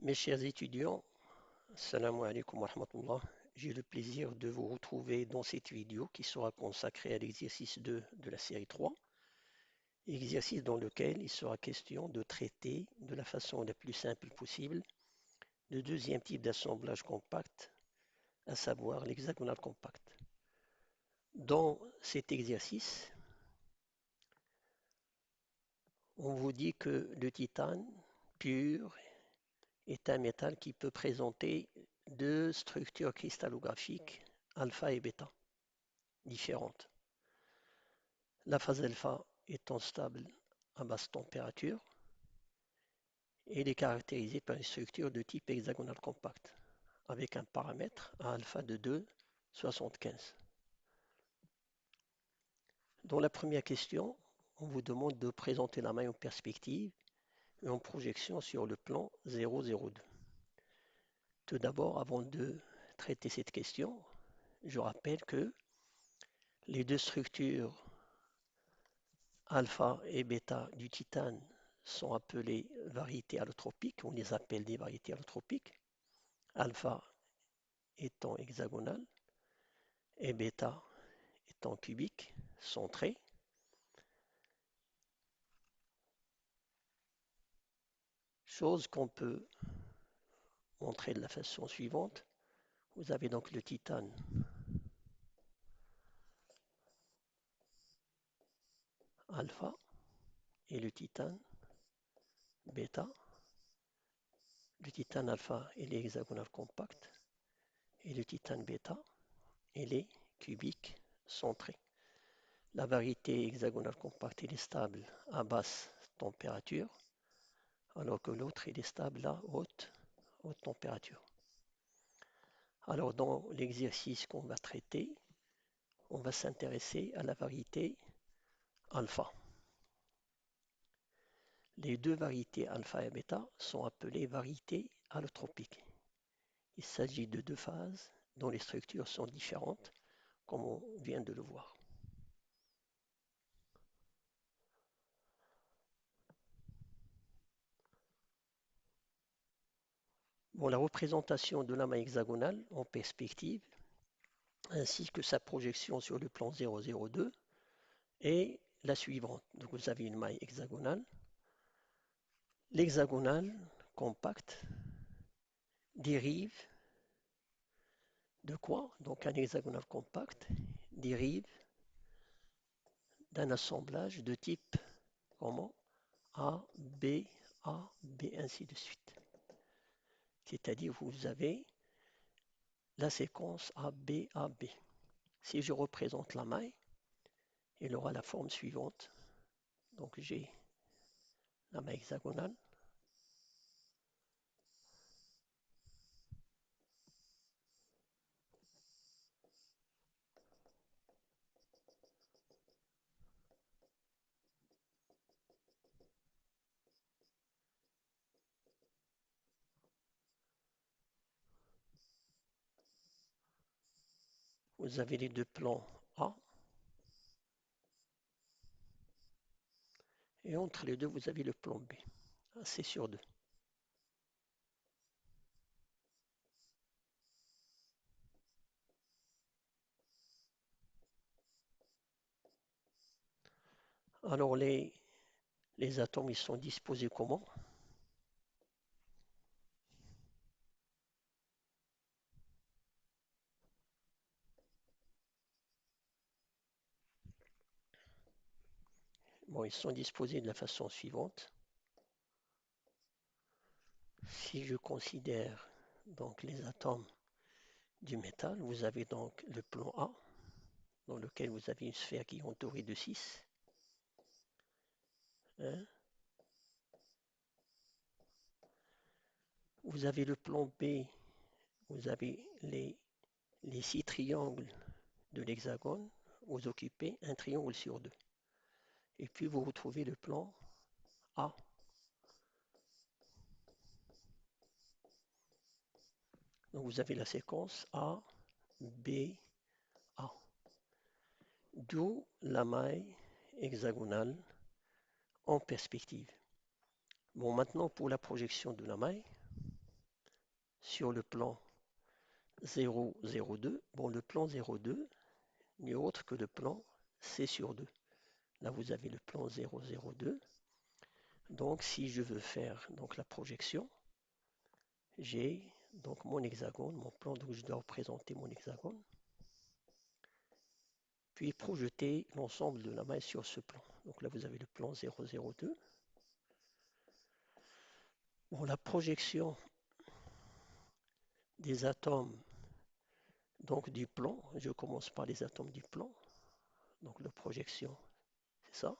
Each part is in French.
Mes chers étudiants, Assalamu alaikum wa rahmatullah. J'ai le plaisir de vous retrouver dans cette vidéo qui sera consacrée à l'exercice 2 de la série 3, exercice dans lequel il sera question de traiter de la façon la plus simple possible le deuxième type d'assemblage compact, à savoir l'hexagonal compact. Dans cet exercice, on vous dit que le titane pur est un métal qui peut présenter deux structures cristallographiques alpha et bêta différentes. La phase alpha étant stable à basse température, elle est caractérisée par une structure de type hexagonal compact avec un paramètre à alpha de 2,75. Dans la première question, on vous demande de présenter la maille en perspective et en projection sur le plan 0,02. Tout d'abord, avant de traiter cette question, je rappelle que les deux structures alpha et bêta du titane sont appelées variétés allotropiques, on les appelle des variétés allotropiques, alpha étant hexagonale et bêta étant cubique, centré. Chose qu'on peut montrer de la façon suivante. Vous avez donc le titane alpha et le titane bêta. Le titane alpha, il est hexagonal compact et le titane bêta, il est cubique centré. La variété hexagonale compacte est stable à basse température, alors que l'autre est stable à haute température. Alors dans l'exercice qu'on va traiter, on va s'intéresser à la variété alpha. Les deux variétés alpha et bêta sont appelées variétés allotropiques. Il s'agit de deux phases dont les structures sont différentes, comme on vient de le voir. Bon, la représentation de la maille hexagonale en perspective, ainsi que sa projection sur le plan 0,02, est la suivante. Donc vous avez une maille hexagonale. L'hexagonale compacte dérive de quoi? Donc un hexagonal compact dérive d'un assemblage de type comment? A, B, A, B, ainsi de suite. C'est-à-dire vous avez la séquence A, B, A, B. Si je représente la maille, elle aura la forme suivante. Donc j'ai la maille hexagonale. Vous avez les deux plans A. Et entre les deux, vous avez le plan B. C'est sur 2. Alors les atomes, ils sont disposés comment? Bon, ils sont disposés de la façon suivante. Si je considère donc les atomes du métal, vous avez donc le plan A, dans lequel vous avez une sphère qui est entourée de 6. Hein. Vous avez le plan B, vous avez les 6 triangles de l'hexagone, vous occupez un triangle sur 2. Et puis vous retrouvez le plan A. Donc vous avez la séquence A, B, A. D'où la maille hexagonale en perspective. Bon, maintenant pour la projection de la maille, sur le plan 0,02. Bon, le plan 0,2 n'est autre que le plan C sur 2. Là, vous avez le plan 0,02. Donc, si je veux faire donc, la projection, j'ai donc mon hexagone, mon plan, donc je dois représenter mon hexagone, puis projeter l'ensemble de la maille sur ce plan. Donc là, vous avez le plan 0,02. Bon, la projection des atomes donc du plan, je commence par les atomes du plan, donc la projection, c'est ça,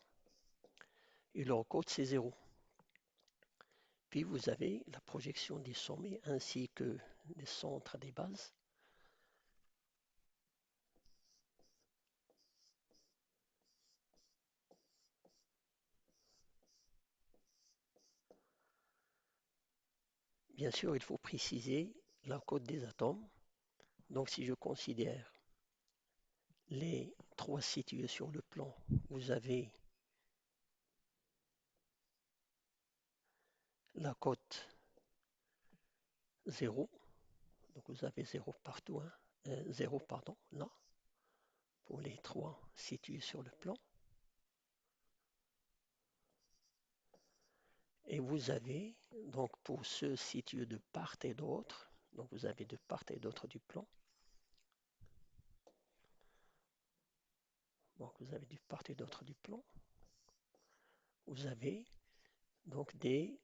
et leur code c'est 0. Puis vous avez la projection des sommets ainsi que des centres des bases. Bien sûr, il faut préciser la cote des atomes. Donc si je considère les trois situés sur le plan, vous avez la cote 0. Donc vous avez 0 partout, 0 pardon, là, pour les trois situés sur le plan. Et vous avez, donc pour ceux situés de part et d'autre, donc vous avez de part et d'autre du plan. Donc vous avez du part et d'autre du plan. Vous avez donc des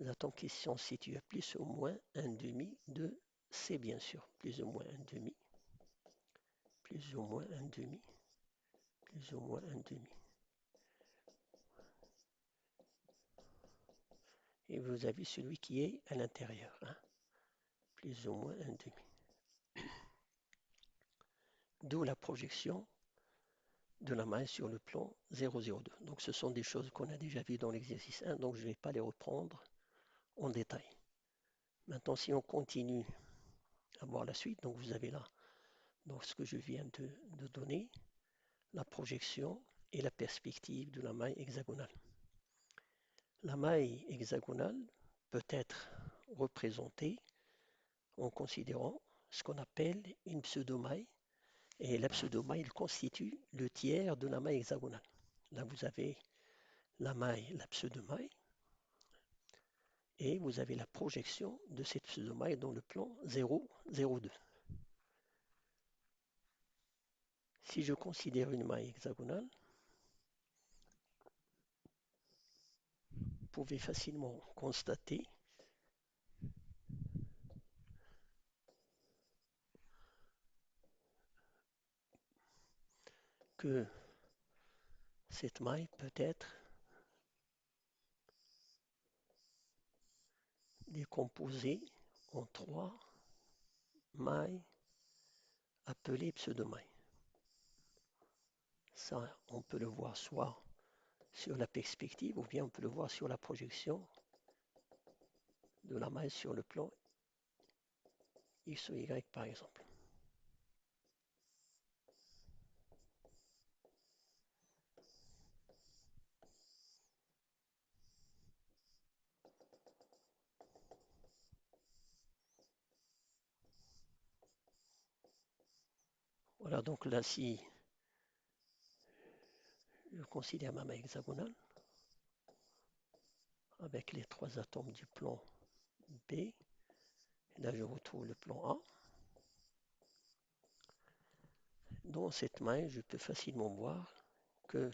atomes qui sont situés à plus ou moins un demi de C, bien sûr. Plus ou moins un demi. Plus ou moins un demi. Plus ou moins un demi. Et vous avez celui qui est à l'intérieur. Hein, plus ou moins un demi. D'où la projection de la maille sur le plan 0,02. Donc ce sont des choses qu'on a déjà vues dans l'exercice 1, donc je ne vais pas les reprendre en détail. Maintenant, si on continue à voir la suite, donc vous avez là donc ce que je viens de donner, la projection et la perspective de la maille hexagonale. La maille hexagonale peut être représentée en considérant ce qu'on appelle une pseudomaille. Et la pseudomaille constitue le tiers de la maille hexagonale. Là, vous avez la maille, la pseudomaille, et vous avez la projection de cette pseudomaille dans le plan 0, 0,2. Si je considère une maille hexagonale, vous pouvez facilement constater que cette maille peut être décomposée en trois mailles appelées pseudomailles. Ça, on peut le voir soit sur la perspective ou bien on peut le voir sur la projection de la maille sur le plan X ou Y par exemple. Voilà, donc là, si je considère ma maille hexagonale avec les trois atomes du plan B, et là je retrouve le plan A. Dans cette maille, je peux facilement voir que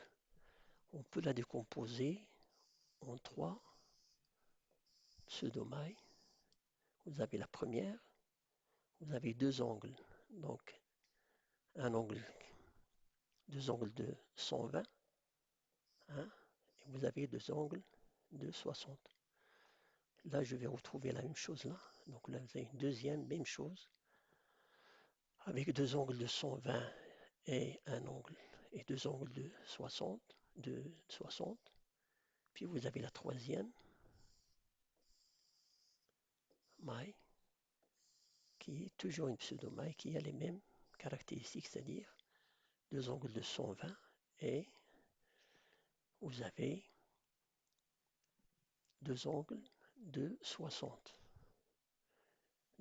on peut la décomposer en trois pseudo-mailles. Vous avez la première, vous avez deux angles, donc un angle, deux angles de 120, hein, et vous avez deux angles de 60. Là, je vais retrouver la même chose là. Donc là, vous avez une deuxième, même chose, avec deux angles de 120 et un angle et deux angles de 60, Puis vous avez la troisième maille qui est toujours une pseudo-maille qui a les mêmes caractéristiques, c'est-à-dire deux angles de 120 et vous avez deux angles de 60.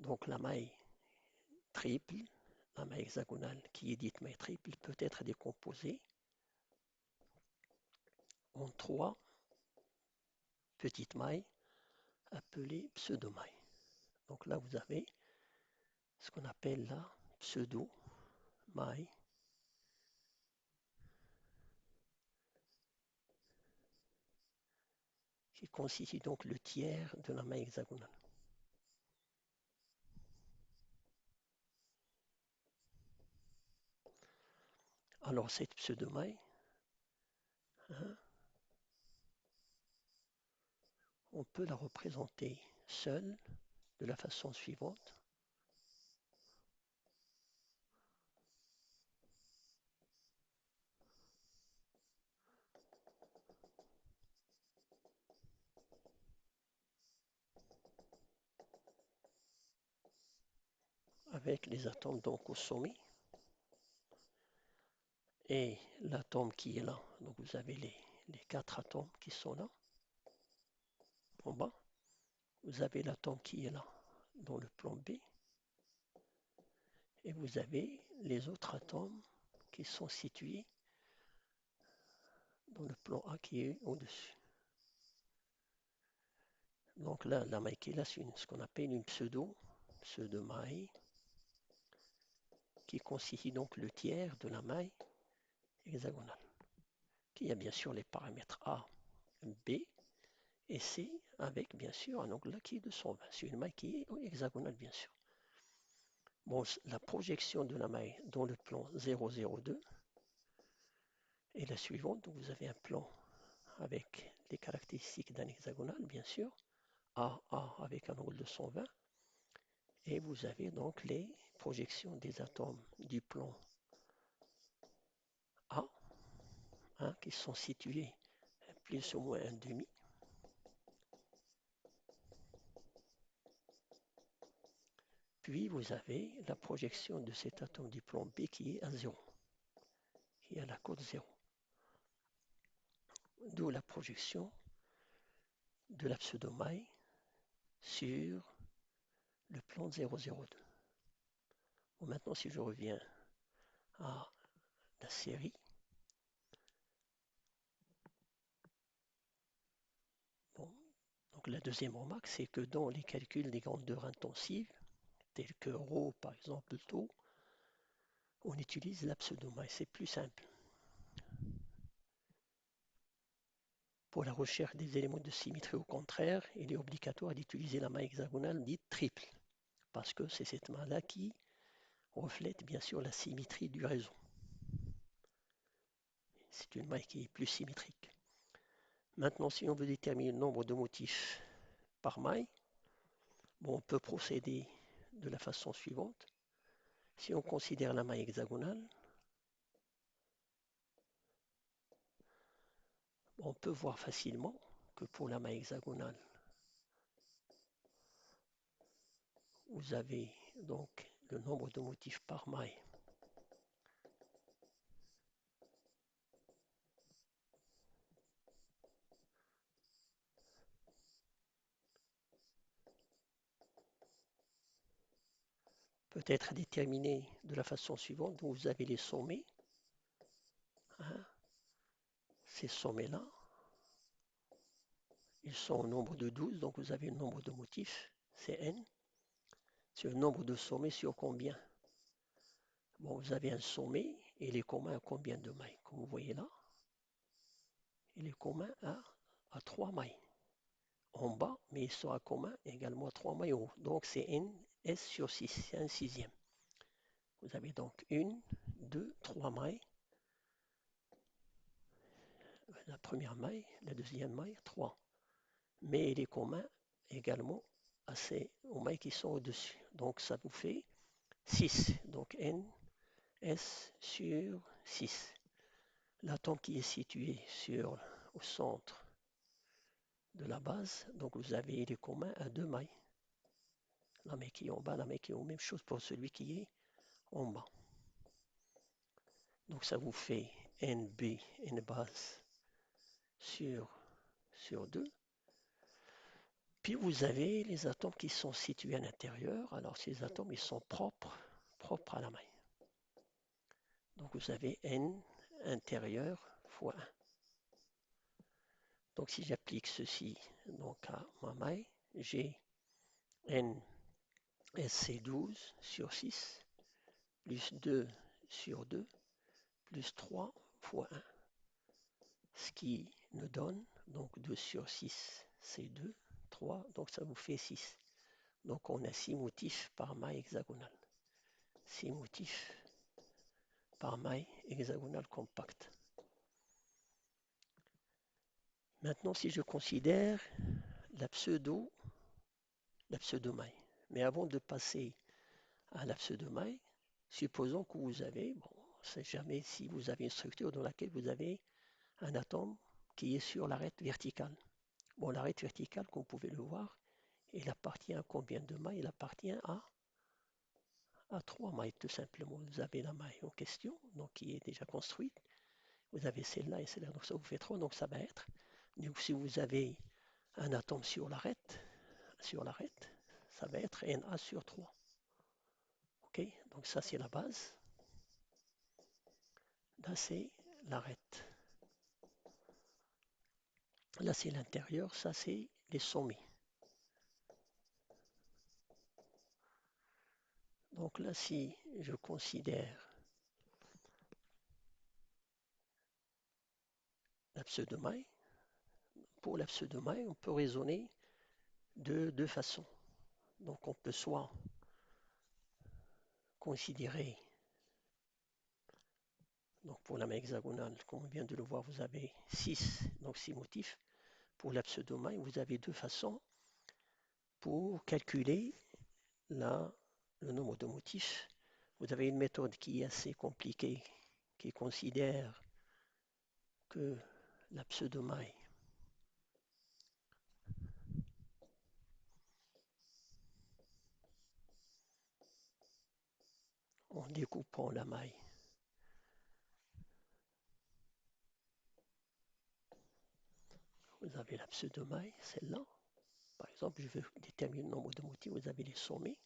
Donc la maille triple, la maille hexagonale qui est dite maille triple, peut être décomposée en 3 petites mailles appelées pseudo-mailles. Donc là, vous avez ce qu'on appelle la pseudo-maille qui constitue donc le tiers de la maille hexagonale. Alors cette pseudo-maille, hein, on peut la représenter seule de la façon suivante. Avec les atomes donc au sommet et l'atome qui est là. Donc vous avez les 4 atomes qui sont là en bas. Vous avez l'atome qui est là dans le plan B. Et vous avez les autres atomes qui sont situés dans le plan A qui est au-dessus. Donc là, la maille qui est là, c'est ce qu'on appelle une pseudo-maille, qui constitue donc le tiers de la maille hexagonale, qui a bien sûr les paramètres A, B et C, avec bien sûr un angle là qui est de 120. C'est une maille qui est hexagonale, bien sûr. Bon, la projection de la maille dans le plan 002 est la suivante. Donc vous avez un plan avec les caractéristiques d'un hexagonal, bien sûr, A avec un angle de 120, et vous avez donc les projections des atomes du plan A, hein, qui sont situés plus ou moins un demi. Puis vous avez la projection de cet atome du plan B qui est à 0, qui est à la cote 0. D'où la projection de la pseudo-maille sur le plan 002. Bon, maintenant, si je reviens à la série, bon, donc la deuxième remarque, c'est que dans les calculs des grandeurs intensives, tels que ρ par exemple, tau, on utilise la pseudo-maille, c'est plus simple. Pour la recherche des éléments de symétrie, au contraire, il est obligatoire d'utiliser la maille hexagonale dite triple, parce que c'est cette maille-là qui reflète bien sûr la symétrie du réseau. C'est une maille qui est plus symétrique. Maintenant, si on veut déterminer le nombre de motifs par maille, bon, on peut procéder de la façon suivante. Si on considère la maille hexagonale, on peut voir facilement que pour la maille hexagonale, vous avez donc le nombre de motifs par maille peut être déterminé de la façon suivante. Donc vous avez les sommets, hein, ces sommets-là, ils sont au nombre de 12, donc vous avez le nombre de motifs, c'est n. C'est le nombre de sommets sur combien? Bon, vous avez un sommet et il est commun à combien de mailles? Comme vous voyez là, il est commun à 3 mailles en bas, mais il sera commun également à 3 mailles en haut. Donc c'est n s sur 6, c'est un sixième. Vous avez donc 1, 2, 3 mailles. La première maille, la deuxième maille, 3. Mais il est commun également aux mailles qui sont au-dessus. Donc ça vous fait 6. Donc n s sur 6. L'atome qui est situé au centre de la base, donc vous avez il est commun à 2 mailles. La maille qui est en bas, la maille qui est en haut, même chose pour celui qui est en bas. Donc ça vous fait NB, N base sur 2. puis vous avez les atomes qui sont situés à l'intérieur. Alors ces atomes, ils sont propres à la maille. Donc vous avez n intérieur fois 1. Donc si j'applique ceci donc à ma maille, j'ai n SC12 sur 6 plus 2 sur 2 plus 3 fois 1. Ce qui nous donne donc 2 sur 6, c'est 2, 3, donc ça vous fait 6. Donc on a 6 motifs par maille hexagonale. 6 motifs par maille hexagonale compacte. Maintenant, si je considère la pseudo-maille, mais avant de passer à la pseudo-maille, supposons que vous avez, bon, c'est jamais si vous avez une structure dans laquelle vous avez un atome qui est sur l'arête verticale. Bon, l'arête verticale, comme vous pouvez le voir, il appartient à combien de mailles? Il appartient à 3 mailles, tout simplement. Vous avez la maille en question, donc qui est déjà construite. Vous avez celle-là et celle-là, donc ça vous fait 3, donc ça va être. Donc si vous avez un atome sur l'arête, ça va être Na sur 3. Ok, donc ça c'est la base. Là c'est l'arête. Là c'est l'intérieur, ça c'est les sommets. Donc là si je considère la pseudo-maille, pour la pseudo-maille, on peut raisonner de deux façons. Donc on peut soit considérer, donc pour la maille hexagonale, comme on vient de le voir, vous avez 6, donc 6 motifs. Pour la pseudo-maille, vous avez deux façons pour calculer le nombre de motifs. Vous avez une méthode qui est assez compliquée, qui considère que la pseudo-maille en découpant la maille. Vous avez la pseudo-maille, celle-là. Par exemple, je veux déterminer le nombre de motifs. Vous avez les sommets.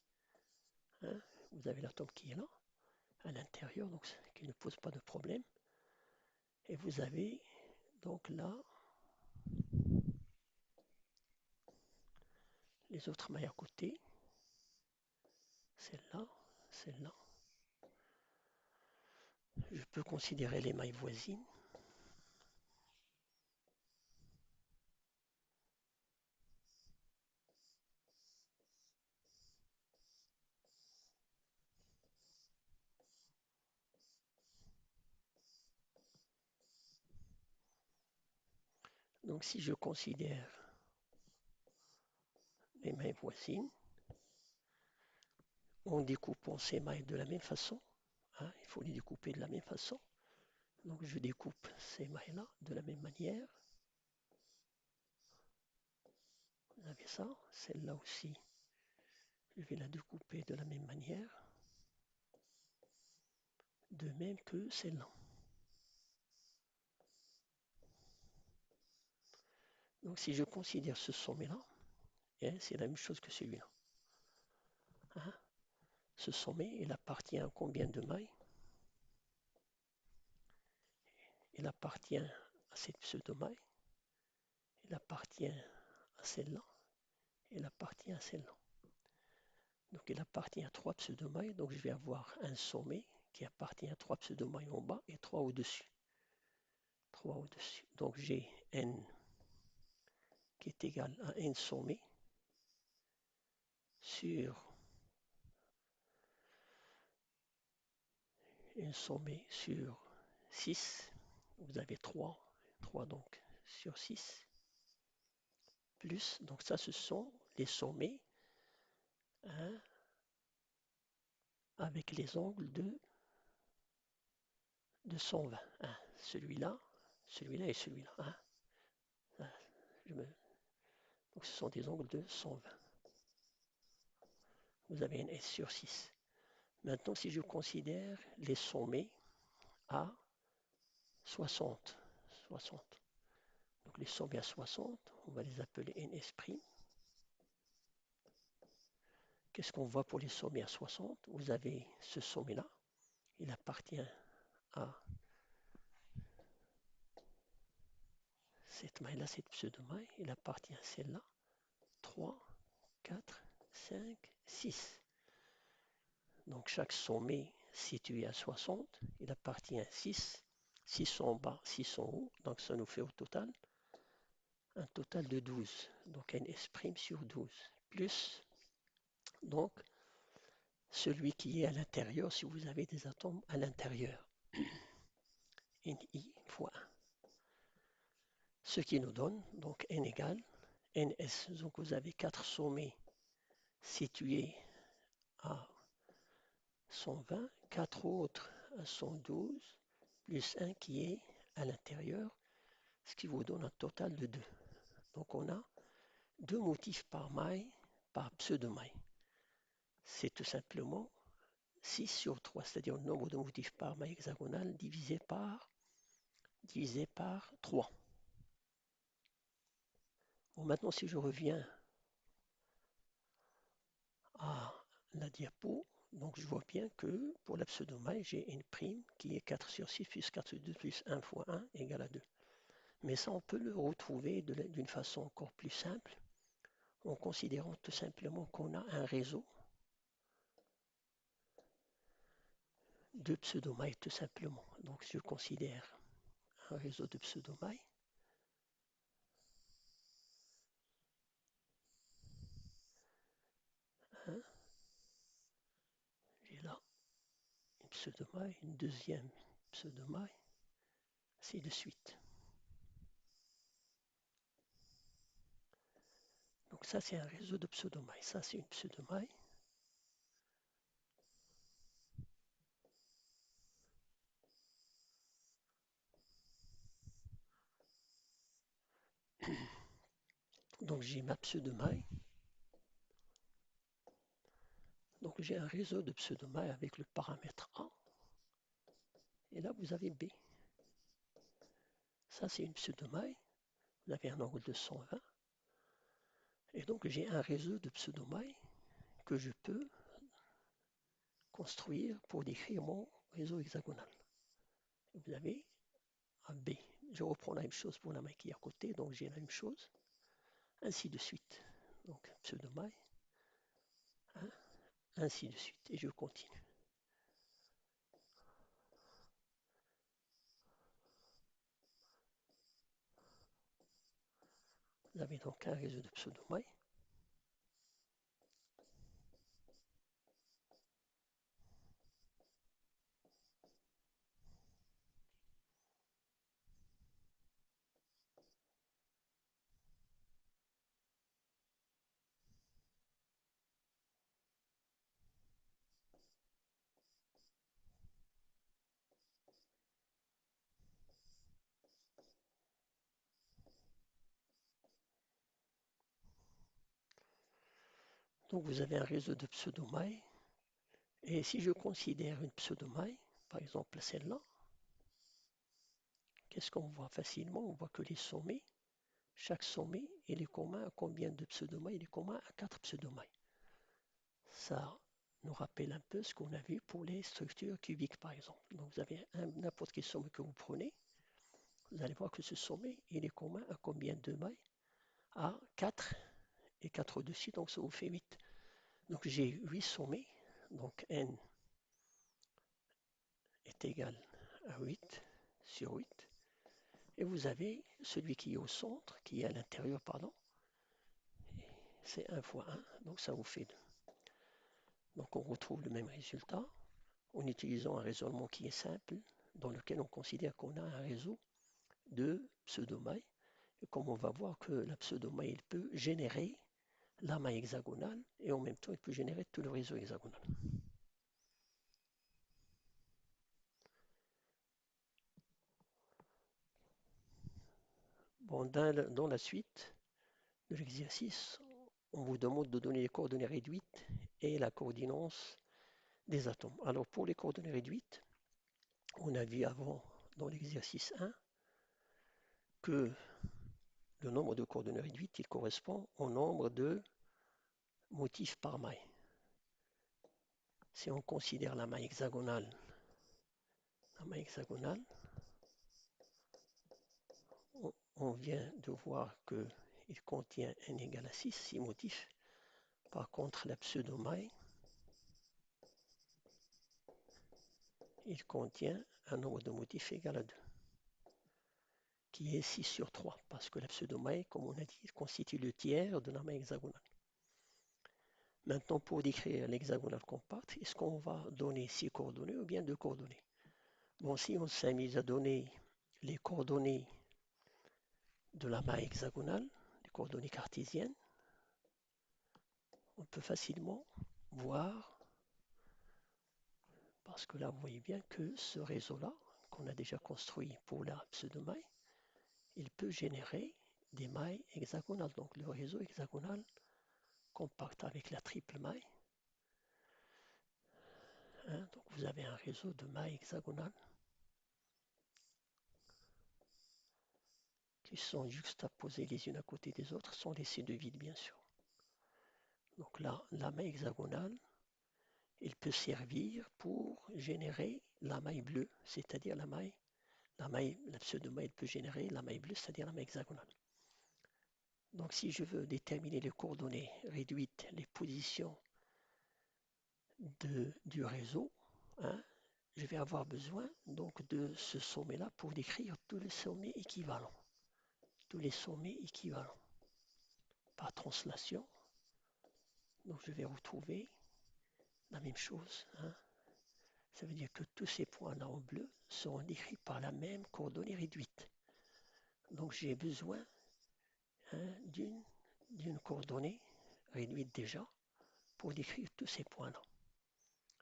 Hein, vous avez l'atome qui est là, à l'intérieur, donc qui ne pose pas de problème. Et vous avez donc là les autres mailles à côté. Celle-là, celle-là. Je peux considérer les mailles voisines. Donc si je considère les mailles voisines, en découpant ces mailles de la même façon, hein, il faut les découper de la même façon. Donc je découpe ces mailles-là de la même manière. Vous avez ça, celle-là aussi, je vais la découper de la même manière, de même que celle-là. Donc si je considère ce sommet-là, c'est la même chose que celui-là. Hein, ce sommet, il appartient à combien de mailles? Il appartient à cette pseudo-maille, il appartient à celle-là, il appartient à celle-là. Donc il appartient à 3 pseudo-mailles, donc je vais avoir un sommet qui appartient à 3 pseudo-mailles en bas et 3 au-dessus. 3 au-dessus. Donc j'ai n qui est égal à n sommet sur n sommet sur 6. Vous avez 3 donc sur 6. Plus, donc ça ce sont les sommets, hein, avec les angles de 120. Hein. Celui-là et celui-là. Hein. Donc ce sont des angles de 120. Vous avez un S sur 6. Maintenant, si je considère les sommets à 60, donc les sommets à 60, on va les appeler NS'. Qu'est-ce qu'on voit pour les sommets à 60? Vous avez ce sommet-là, il appartient à cette maille-là, cette pseudo-maille, il appartient à celle-là. 3, 4, 5, 6. Donc chaque sommet situé à 60, il appartient à 6. 6 en bas, 6 en haut. Donc ça nous fait au total un total de 12. Donc ns' sur 12. Plus donc celui qui est à l'intérieur si vous avez des atomes à l'intérieur. Ni fois 1. Ce qui nous donne donc n égale ns. Donc vous avez 4 sommets situés à 120, 4 autres à 112, plus 1 qui est à l'intérieur, ce qui vous donne un total de 2. Donc on a 2 motifs par maille, par pseudo-maille. C'est tout simplement 6 sur 3, c'est-à-dire le nombre de motifs par maille hexagonale divisé par 3. Bon, maintenant, si je reviens à la diapo, donc je vois bien que pour la pseudo-maille, j'ai une prime qui est 4 sur 6 plus 4 sur 2 plus 1 fois 1 égale à 2. Mais ça, on peut le retrouver d'une façon encore plus simple, en considérant tout simplement qu'on a un réseau de pseudo-mailles, tout simplement. Donc, je considère un réseau de pseudo-mailles. Hein, j'ai là une pseudo-maille, une deuxième pseudo-maille, ainsi de suite. Donc ça, c'est un réseau de pseudo-mailles. Ça, c'est une pseudo-maille. Donc j'ai ma pseudo-maille. Donc j'ai un réseau de pseudo-mailles avec le paramètre A. Et là, vous avez B. Ça, c'est une pseudo-maille. Vous avez un angle de 120. Et donc j'ai un réseau de pseudo-mailles que je peux construire pour décrire mon réseau hexagonal. Vous avez un B. Je reprends la même chose pour la maille qui est à côté, donc j'ai la même chose, ainsi de suite. Donc pseudo-maille, hein, ainsi de suite, et je continue. Vous avez donc un réseau de pseudo-mailles. Donc vous avez un réseau de pseudo-mailles. Et si je considère une pseudo-maille, par exemple celle-là, qu'est-ce qu'on voit facilement? On voit que les sommets, chaque sommet, il est commun à combien de pseudo-mailles? Il est commun à 4 pseudo-mailles. Ça nous rappelle un peu ce qu'on a vu pour les structures cubiques, par exemple. Donc vous avez n'importe quel sommet que vous prenez, vous allez voir que ce sommet, il est commun à combien de mailles? À 4 et 4 au-dessus, donc ça vous fait 8. Donc j'ai 8 sommets, donc n est égal à 8 sur 8. Et vous avez celui qui est au centre, qui est à l'intérieur, pardon, c'est 1 fois 1, donc ça vous fait 2. Donc on retrouve le même résultat en utilisant un raisonnement qui est simple, dans lequel on considère qu'on a un réseau de pseudo-mailles. Et comme on va voir que la pseudo-maille peut générer la maille hexagonale et en même temps il peut générer tout le réseau hexagonal. Bon, dans la suite de l'exercice, on vous demande de donner les coordonnées réduites et la coordinance des atomes. Alors pour les coordonnées réduites, on a vu avant dans l'exercice 1 que le nombre de coordonnées réduites il correspond au nombre de motifs par maille. Si on considère la maille hexagonale, on vient de voir qu'il contient n égale à 6 motifs. Par contre, la pseudo-maille, il contient un nombre de motifs égal à 2, qui est 6 sur 3, parce que la pseudo-maille, comme on a dit, constitue le tiers de la maille hexagonale. Maintenant, pour décrire l'hexagonale compacte, est-ce qu'on va donner 6 coordonnées ou bien 2 coordonnées? Bon, si on s'amuse à donner les coordonnées de la maille hexagonale, les coordonnées cartésiennes, on peut facilement voir, parce que là, vous voyez bien que ce réseau-là, qu'on a déjà construit pour la pseudo-maille, il peut générer des mailles hexagonales. Donc le réseau hexagonal compact avec la triple maille. Donc vous avez un réseau de mailles hexagonales qui sont juxtaposées les unes à côté des autres, sans laisser de vide bien sûr. Donc là, la maille hexagonale, il peut servir pour générer la maille bleue, c'est-à-dire la pseudo-maille peut générer la maille bleue, c'est-à-dire la maille hexagonale. Donc si je veux déterminer les coordonnées réduites, les positions du réseau, je vais avoir besoin donc de ce sommet-là pour décrire tous les sommets équivalents. Tous les sommets équivalents. Par translation, donc je vais retrouver la même chose. Ça veut dire que tous ces points-là en bleu seront décrits par la même coordonnée réduite. Donc j'ai besoin d'une coordonnée réduite déjà pour décrire tous ces points-là.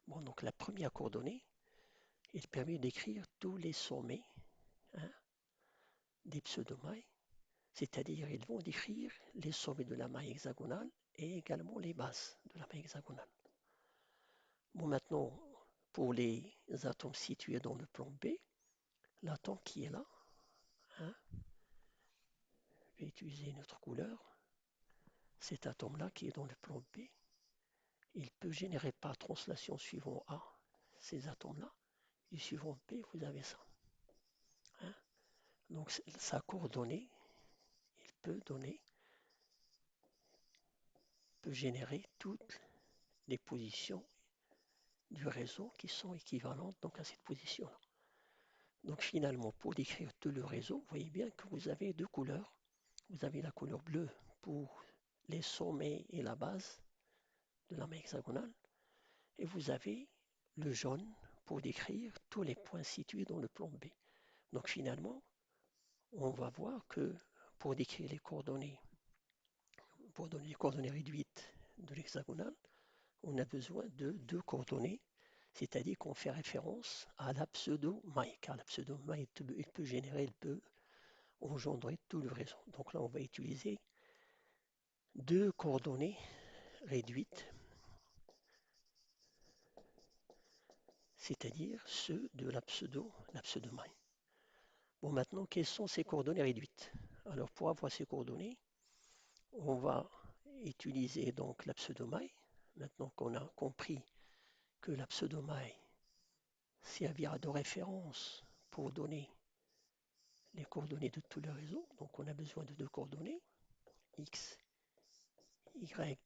Bon, donc la première coordonnée, elle permet d'écrire tous les sommets des pseudomailles, c'est-à-dire ils vont décrire les sommets de la maille hexagonale et également les bases de la maille hexagonale. Bon, maintenant, pour les atomes situés dans le plan B, l'atome qui est là, je vais utiliser une autre couleur, cet atome-là qui est dans le plan B, il peut générer par translation suivant A ces atomes-là, et suivant B, vous avez ça. Donc sa coordonnée, il peut générer toutes les positions du réseau qui sont équivalentes donc à cette position-là. Donc finalement, pour décrire tout le réseau, vous voyez bien que vous avez deux couleurs. Vous avez la couleur bleue pour les sommets et la base de la maille hexagonale, et vous avez le jaune pour décrire tous les points situés dans le plan B. Donc finalement, on va voir que pour décrire les coordonnées, pour donner les coordonnées réduites de l'hexagonale, on a besoin de deux coordonnées, c'est-à-dire qu'on fait référence à la pseudo-maille, car la pseudo-maille, il peut générer, il peut engendrer tout le réseau. Donc là, on va utiliser deux coordonnées réduites, c'est-à-dire ceux de la pseudo-maille. Bon, maintenant, quelles sont ces coordonnées réduites? Alors, pour avoir ces coordonnées, on va utiliser donc la pseudo-maille. Maintenant qu'on a compris que la pseudo-maille servira de référence pour donner les coordonnées de tout le réseau. Donc on a besoin de deux coordonnées, x, y,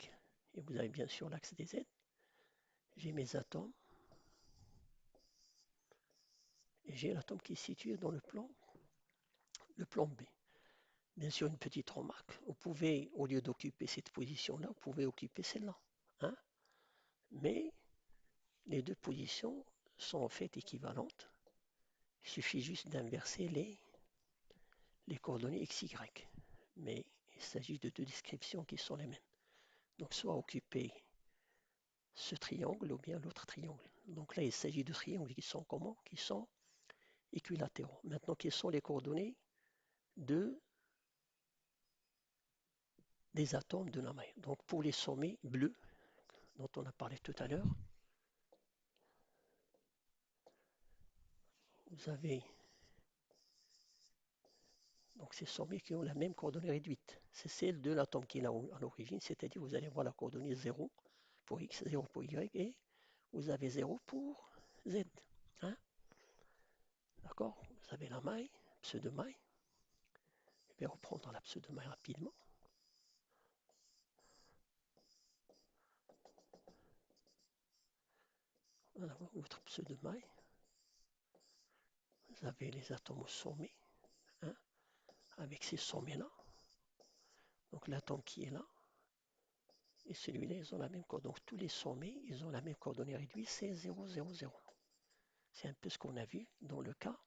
et vous avez bien sûr l'axe des z. J'ai mes atomes, et j'ai l'atome qui est situé dans le plan B. Bien sûr, une petite remarque, vous pouvez, au lieu d'occuper cette position-là, vous pouvez occuper celle-là. Mais les deux positions sont en fait équivalentes. Il suffit juste d'inverser les coordonnées x, y. Mais il s'agit de deux descriptions qui sont les mêmes. Donc soit occuper ce triangle ou bien l'autre triangle. Donc là, il s'agit de triangles qui sont comment? Qui sont équilatéraux. Maintenant, quelles sont les coordonnées des atomes de la maille? Donc pour les sommets bleus, dont on a parlé tout à l'heure, vous avez donc ces sommets qui ont la même coordonnée réduite. C'est celle de l'atome qui est là à l'origine, c'est-à-dire vous allez voir la coordonnée 0 pour x, 0 pour y, et vous avez 0 pour Z. Hein? D'accord? Vous avez la maille, pseudo-maille. Je vais reprendre la pseudo-maille rapidement. Voilà votre pseudo-maille. Vous avez les atomes au sommet, hein, avec ces sommets-là. Donc l'atome qui est là et celui-là, ils ont la même coordonnée. Donc tous les sommets, ils ont la même coordonnée réduite, c'est 0, 0, 0. C'est un peu ce qu'on a vu dans le cas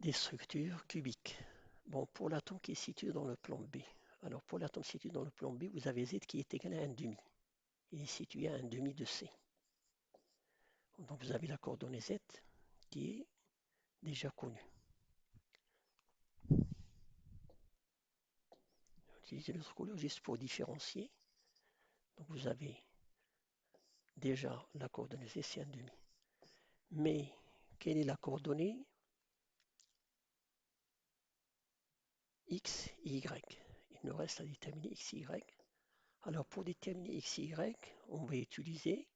des structures cubiques. Bon, pour l'atome qui est situé dans le plan B. Alors pour l'atome situé dans le plan B, vous avez Z qui est égal à 1,5. Il est situé à 1,5 de C. Donc vous avez la coordonnée Z qui est déjà connue. Utiliser l'autre couleur juste pour différencier. Donc vous avez déjà la coordonnée Z, c'est 1,5. Mais quelle est la coordonnée X, Y? Il nous reste à déterminer X, Y. Alors pour déterminer X, Y, on va utiliser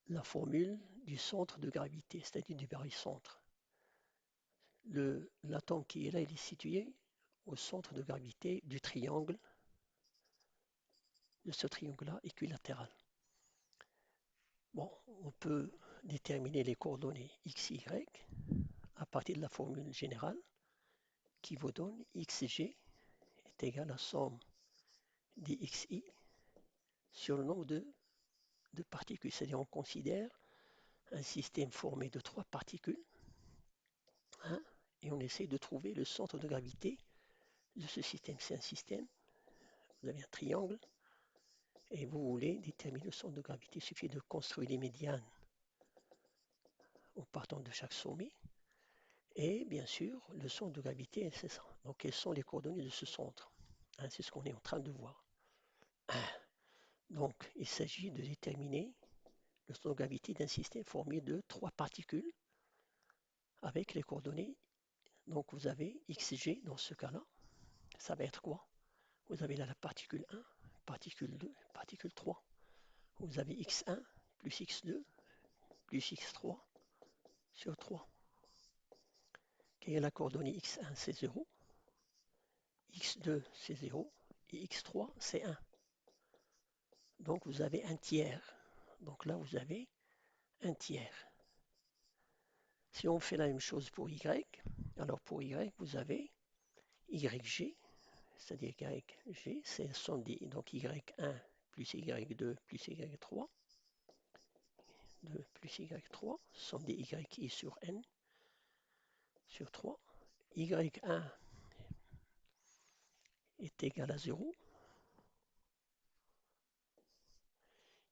la formule du centre de gravité, c'est-à-dire du barycentre. L'atome qui est là, il est situé au centre de gravité du triangle, de ce triangle-là équilatéral. Bon, on peut déterminer les coordonnées x, y à partir de la formule générale qui vous donne xg est égal à la somme des xi sur le nombre de particules. C'est-à-dire on considère un système formé de 3 particules, hein, et on essaie de trouver le centre de gravité de ce système. C'est un système, vous avez un triangle, et vous voulez déterminer le centre de gravité. Il suffit de construire les médianes en partant de chaque sommet. Et bien sûr, le centre de gravité, c'est ça. Donc, quelles sont les coordonnées de ce centre? Hein, c'est ce qu'on est en train de voir. Donc, il s'agit de déterminer le centre de gravité d'un système formé de 3 particules avec les coordonnées. Donc, vous avez xg dans ce cas-là. Ça va être quoi? Vous avez là la particule 1, particule 2, particule 3. Vous avez x1 plus x2 plus x3 sur 3. Quelle est la coordonnée x1? C'est 0. x2, c'est 0. Et x3, c'est 1. Donc vous avez un tiers. Donc là, vous avez un tiers. Si on fait la même chose pour y, alors pour y, vous avez yg, c'est-à-dire yg, c'est le somme des, donc y1 plus y2 plus y3, 2 plus y3, somme des yi sur n sur 3. y1 est égal à 0.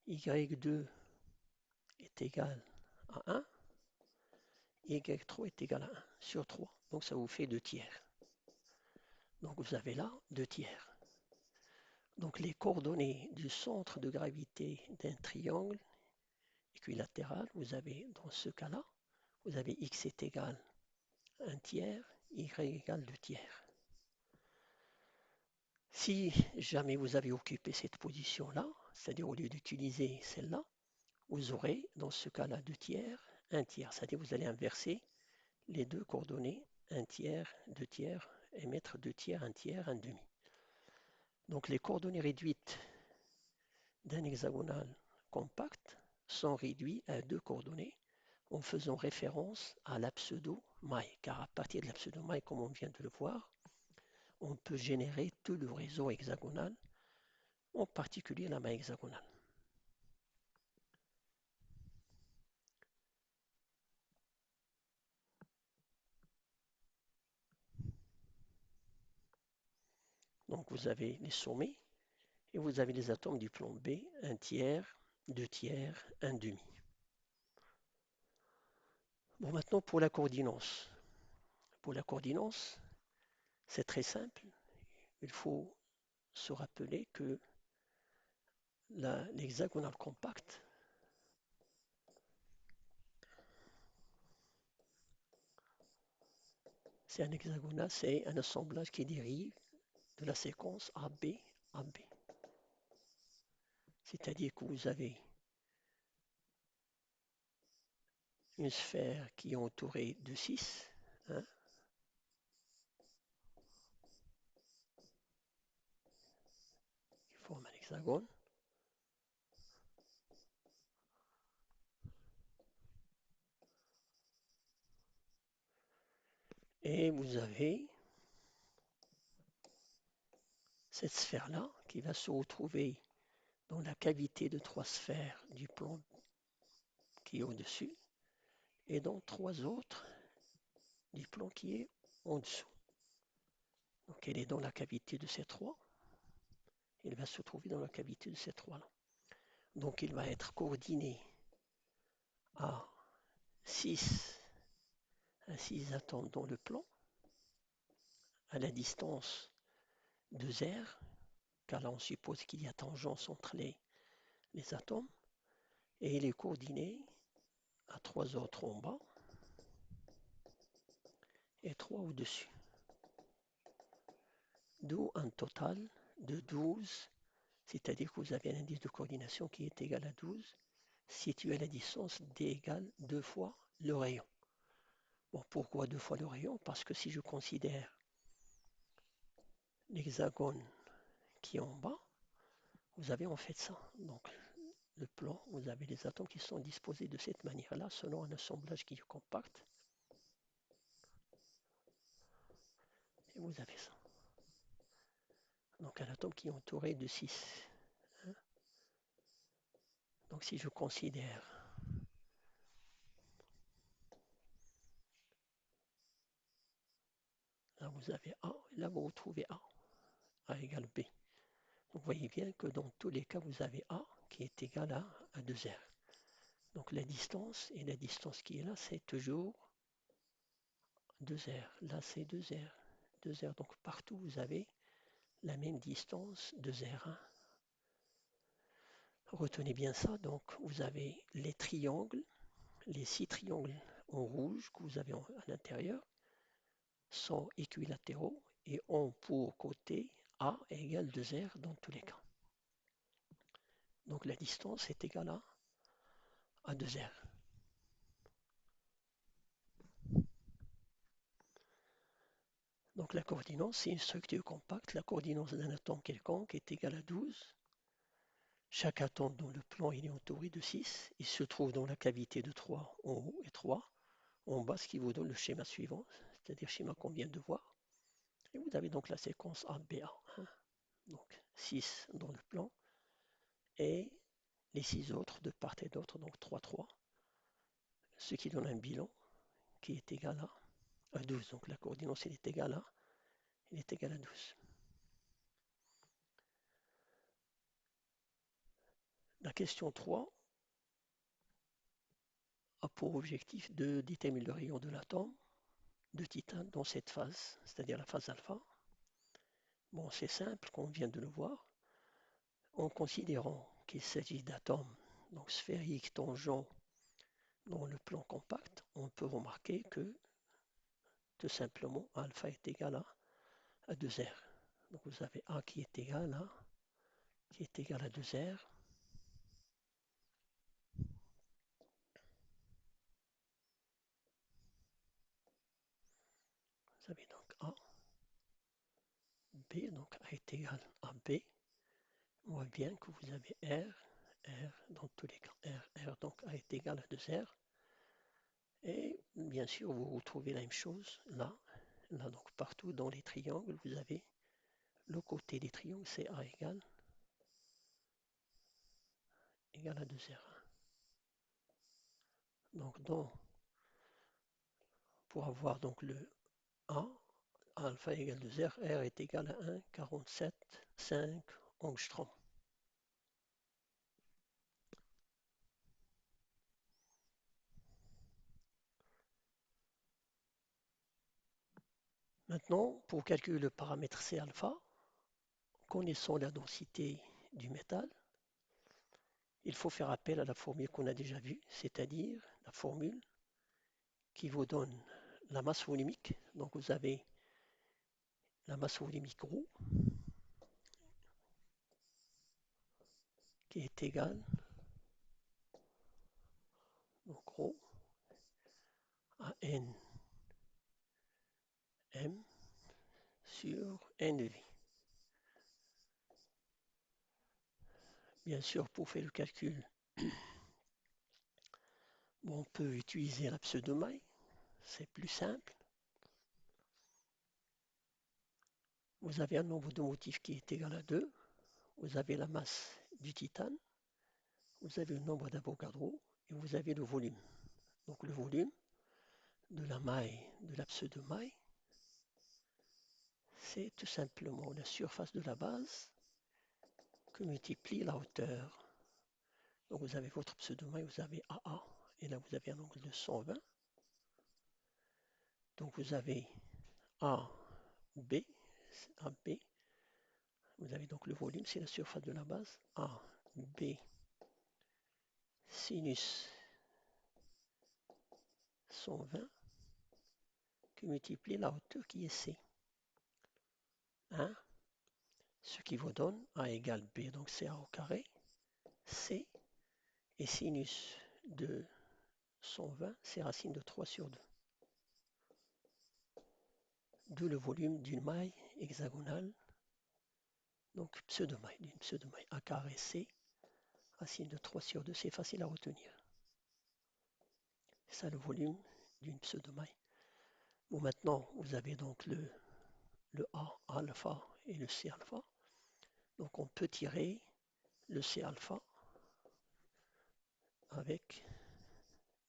y2 est égal à 1. y3 est égal à 1 sur 3. Donc ça vous fait 2 tiers. Donc vous avez là 2 tiers. Donc les coordonnées du centre de gravité d'un triangle équilatéral, vous avez dans ce cas-là, vous avez x est égal à 1 tiers, y égale 2 tiers. Si jamais vous avez occupé cette position-là, c'est-à-dire au lieu d'utiliser celle-là, vous aurez dans ce cas-là 2 tiers, 1 tiers. C'est-à-dire vous allez inverser les deux coordonnées, 1 tiers, 2 tiers, et mettre 2 tiers, 1 tiers, 1 demi. Donc les coordonnées réduites d'un hexagonal compact sont réduites à 2 coordonnées en faisant référence à la pseudo-maille. Car à partir de la pseudo-maille, comme on vient de le voir, on peut générer tout le réseau hexagonal, en particulier la maille hexagonale. Donc vous avez les sommets et vous avez les atomes du plan B, 1 tiers, 2 tiers, 1 demi. Bon, maintenant pour la coordinance. Pour la coordinance, c'est très simple. Il faut se rappeler que l'hexagonal compact, c'est un hexagonal, c'est un assemblage qui dérive de la séquence AB, AB. C'est-à-dire que vous avez une sphère qui est entourée de 6, hein, qui forme un hexagone. Et vous avez cette sphère-là qui va se retrouver dans la cavité de 3 sphères du plan qui est au-dessus et dans 3 autres du plan qui est en dessous. Donc elle est dans la cavité de ces 3. Elle va se trouver dans la cavité de ces 3-là. Donc il va être coordonné à 6 atomes dans le plan, à la distance de R, car là on suppose qu'il y a tangence entre les atomes, et il est coordonné à 3 autres en bas et 3 au-dessus. D'où un total de 12, c'est-à-dire que vous avez un indice de coordination qui est égal à 12, situé à la distance D égale 2 fois le rayon. Bon, pourquoi 2 fois le rayon? Parce que si je considère l'hexagone qui est en bas, vous avez en fait ça. Donc le plan, vous avez les atomes qui sont disposés de cette manière-là, selon un assemblage qui est compact. Et vous avez ça. Donc un atome qui est entouré de 6. Hein. Donc si je considère là vous avez A, là vous retrouvez A égale B. Vous voyez bien que dans tous les cas, vous avez A qui est égal à 2R. Donc la distance, et la distance qui est là, c'est toujours 2R. Là, c'est 2R. 2R. Donc partout, vous avez la même distance, 2R. Hein. Retenez bien ça. Donc vous avez les triangles, les 6 triangles en rouge que vous avez à l'intérieur sont équilatéraux et ont pour côté A égale 2R dans tous les cas. Donc la distance est égale à 2R. Donc la coordinance, c'est une structure compacte. La coordinance d'un atome quelconque est égale à 12. Chaque atome dans le plan il est entouré de 6. Il se trouve dans la cavité de 3 en haut et 3 en bas, ce qui vous donne le schéma suivant, c'est-à-dire le schéma qu'on vient de voir. Et vous avez donc la séquence ABA. Hein. Donc 6 dans le plan et les 6 autres de part et d'autre, donc 3, 3. Ce qui donne un bilan qui est égal à 12. Donc la coordinance elle est égale à 12. La question 3 a pour objectif de déterminer le rayon de l'atome de titane dans cette phase, c'est-à-dire la phase alpha. Bon, c'est simple, comme on vient de le voir. En considérant qu'il s'agit d'atomes donc sphériques tangents dans le plan compact, on peut remarquer que tout simplement alpha est égal à 2R. Donc vous avez A qui est égal à 2R. Vous avez donc A, B, donc A est égal à B. On voit bien que vous avez R dans tous les cas. R, donc A est égal à 2R. Et bien sûr, vous retrouvez la même chose là. Là, donc partout dans les triangles, vous avez le côté des triangles, c'est A égale à 2R. Donc pour avoir donc le A, alpha égale 2R, R est égal à 1,47,5 angstrom. Maintenant, pour calculer le paramètre C alpha, connaissant la densité du métal, il faut faire appel à la formule qu'on a déjà vue, c'est-à-dire la formule qui vous donne la masse volumique. Donc vous avez la masse volumique ρ, qui qui est égal, donc ρ, à N M sur NV. Bien sûr, pour faire le calcul, on peut utiliser la pseudo-maille, c'est plus simple. Vous avez un nombre de motifs qui est égal à 2, vous avez la masse du titane, vous avez le nombre d'Avogadro et vous avez le volume. Donc le volume de la maille, de la pseudo-maille, c'est tout simplement la surface de la base que multiplie la hauteur. Donc vous avez votre pseudo-maille, vous avez AA, et là vous avez un angle de 120. Donc vous avez AB, AB, vous avez donc le volume, c'est la surface de la base, AB sinus 120 qui multiplie la hauteur qui est C. 1, ce qui vous donne A égale B, donc c'est A au carré, C, et sinus de 120, c'est racine de 3 sur 2. D'où le volume d'une maille hexagonale, donc pseudo-maille, d'une pseudo-maille A carré C, racine de 3 sur 2, c'est facile à retenir. C'est ça le volume d'une pseudo-maille. Bon, maintenant, vous avez donc le A alpha et le C alpha. Donc on peut tirer le C alpha avec,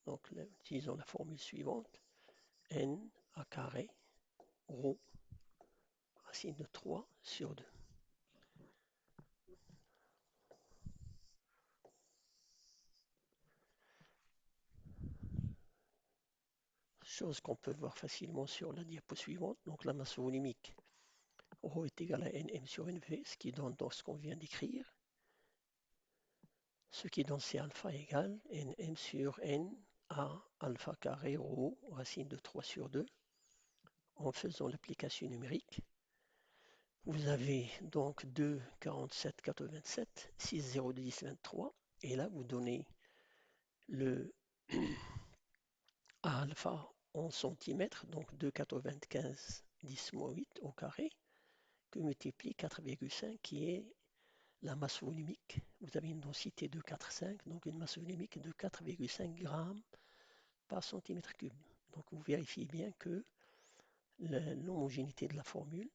donc utilisons la formule suivante, N A carré rho racine de 3 sur 2. Chose qu'on peut voir facilement sur la diapo suivante. Donc la masse volumique ρ est égal à Nm sur Nv, ce qui donne donc ce qu'on vient d'écrire. Ce qui donne C alpha égale Nm sur N A alpha carré ρ racine de 3 sur 2. En faisant l'application numérique, vous avez donc 2, 47, 87, 6, 0, 10, 23. Et là, vous donnez le A alpha en centimètres, donc 2,95 10-8 au carré, que multiplie 4,5 qui est la masse volumique. Vous avez une densité de 4,5, donc une masse volumique de 4,5 grammes par centimètre cube. Donc vous vérifiez bien que l'homogénéité de la formule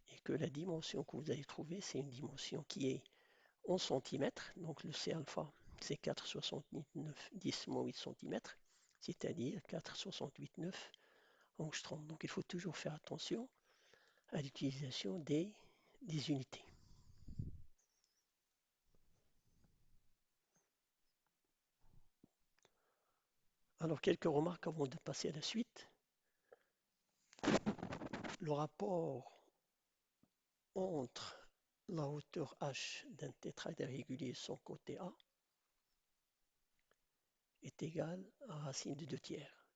et que la dimension que vous allez trouver, c'est une dimension qui est en centimètres, donc le C alpha c'est 4,69 10-8 cm, c'est-à-dire 4,689 angstrom. Donc il faut toujours faire attention à l'utilisation des unités. Alors quelques remarques avant de passer à la suite. Le rapport entre la hauteur h d'un tétraèdre régulier et son côté A est égal à racine de 2 tiers.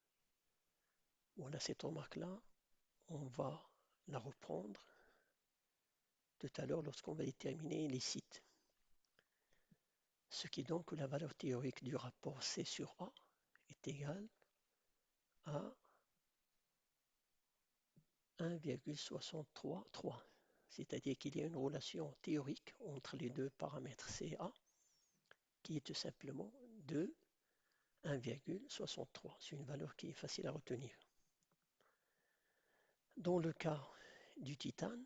Voilà, cette remarque-là, on va la reprendre tout à l'heure lorsqu'on va déterminer les sites. Ce qui donne que la valeur théorique du rapport C sur A est égale à 1,633, c'est-à-dire qu'il y a une relation théorique entre les deux paramètres C et A qui est tout simplement de 1,63. C'est une valeur qui est facile à retenir. Dans le cas du titane,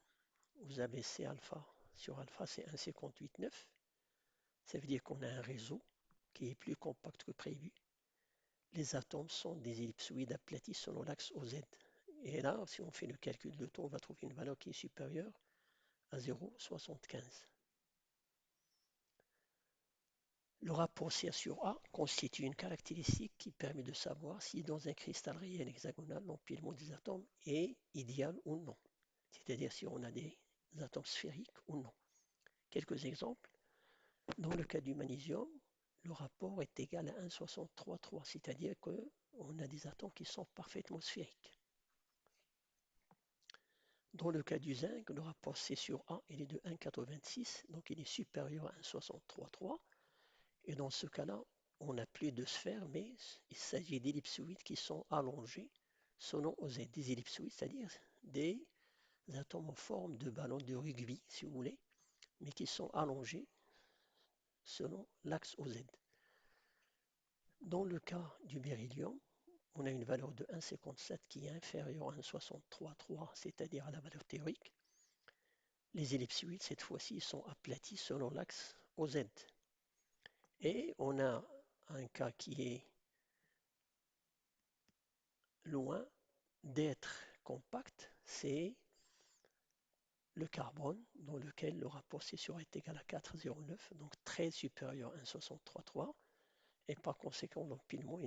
vous avez C alpha sur alpha, c'est 1,58,9. Ça veut dire qu'on a un réseau qui est plus compact que prévu. Les atomes sont des ellipsoïdes aplatis selon l'axe OZ. Et là, si on fait le calcul de taux, on va trouver une valeur qui est supérieure à 0,75. Le rapport C sur A constitue une caractéristique qui permet de savoir si dans un cristal réel hexagonal, l'empilement des atomes est idéal ou non. C'est-à-dire si on a des atomes sphériques ou non. Quelques exemples. Dans le cas du magnésium, le rapport est égal à 1,633, c'est-à-dire qu'on a des atomes qui sont parfaitement sphériques. Dans le cas du zinc, le rapport C sur A il est de 1,86, donc il est supérieur à 1,63,3. Et dans ce cas-là, on n'a plus de sphères, mais il s'agit d'ellipsoïdes qui sont allongés selon OZ. Des ellipsoïdes, c'est-à-dire des atomes en forme de ballon de rugby, si vous voulez, mais qui sont allongés selon l'axe OZ. Dans le cas du beryllium, on a une valeur de 1,57 qui est inférieure à 1,63,3, c'est-à-dire à la valeur théorique. Les ellipsoïdes, cette fois-ci, sont aplatis selon l'axe OZ. Et on a un cas qui est loin d'être compact, c'est le carbone, dans lequel le rapport C sur A est égal à 4,09, donc très supérieur à 1,63,3, et par conséquent, l'empilement,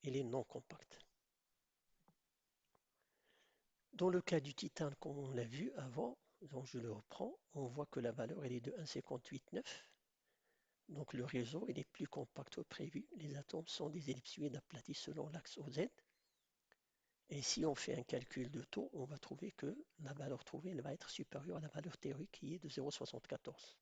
il est non compact. Dans le cas du titane, comme on l'a vu avant, donc je le reprends, on voit que la valeur elle est de 1,58,9. Donc le réseau il est plus compact que prévu. Les atomes sont des ellipsoïdes aplatis selon l'axe OZ. Et si on fait un calcul de taux, on va trouver que la valeur trouvée elle va être supérieure à la valeur théorique qui est de 0,74.